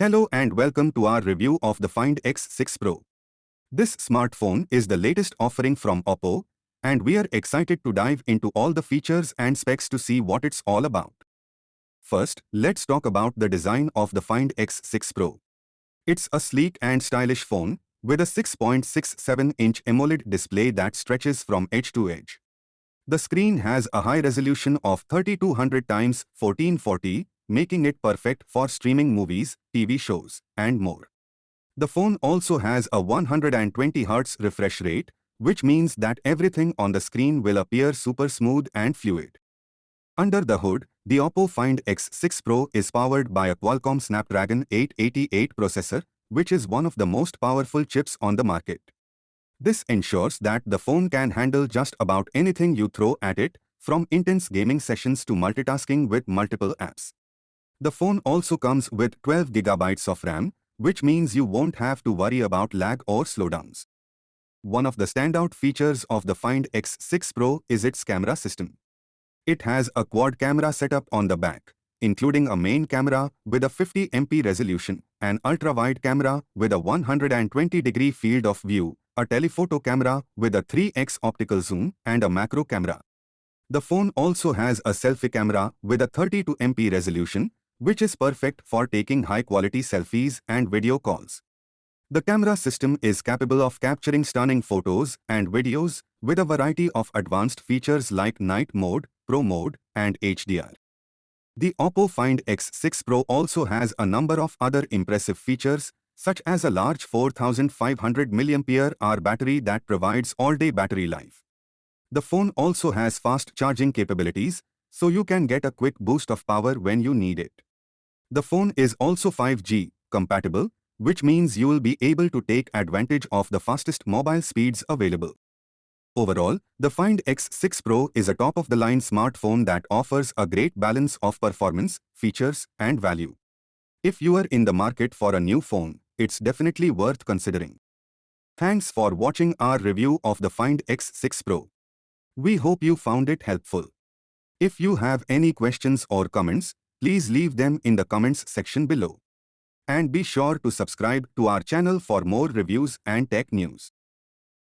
Hello and welcome to our review of the Find X6 Pro. This smartphone is the latest offering from Oppo, and we are excited to dive into all the features and specs to see what it's all about. First, let's talk about the design of the Find X6 Pro. It's a sleek and stylish phone with a 6.67-inch AMOLED display that stretches from edge to edge. The screen has a high resolution of 3200 x 1440, making it perfect for streaming movies, TV shows, and more. The phone also has a 120 Hz refresh rate, which means that everything on the screen will appear super smooth and fluid. Under the hood, the Oppo Find X6 Pro is powered by a Qualcomm Snapdragon 888 processor, which is one of the most powerful chips on the market. This ensures that the phone can handle just about anything you throw at it, from intense gaming sessions to multitasking with multiple apps. The phone also comes with 12 GB of RAM, which means you won't have to worry about lag or slowdowns. One of the standout features of the Find X6 Pro is its camera system. It has a quad camera setup on the back, including a main camera with a 50MP resolution, an ultra-wide camera with a 120-degree field of view, a telephoto camera with a 3x optical zoom, and a macro camera. The phone also has a selfie camera with a 32MP resolution, which is perfect for taking high-quality selfies and video calls. The camera system is capable of capturing stunning photos and videos with a variety of advanced features like night mode, pro mode, and HDR. The Oppo Find X6 Pro also has a number of other impressive features, such as a large 4500 mAh battery that provides all-day battery life. The phone also has fast charging capabilities, so you can get a quick boost of power when you need it. The phone is also 5G compatible, which means you will be able to take advantage of the fastest mobile speeds available. Overall, the Find X6 Pro is a top-of-the-line smartphone that offers a great balance of performance, features, and value. If you are in the market for a new phone, it's definitely worth considering. Thanks for watching our review of the Find X6 Pro. We hope you found it helpful. If you have any questions or comments, please leave them in the comments section below. And be sure to subscribe to our channel for more reviews and tech news.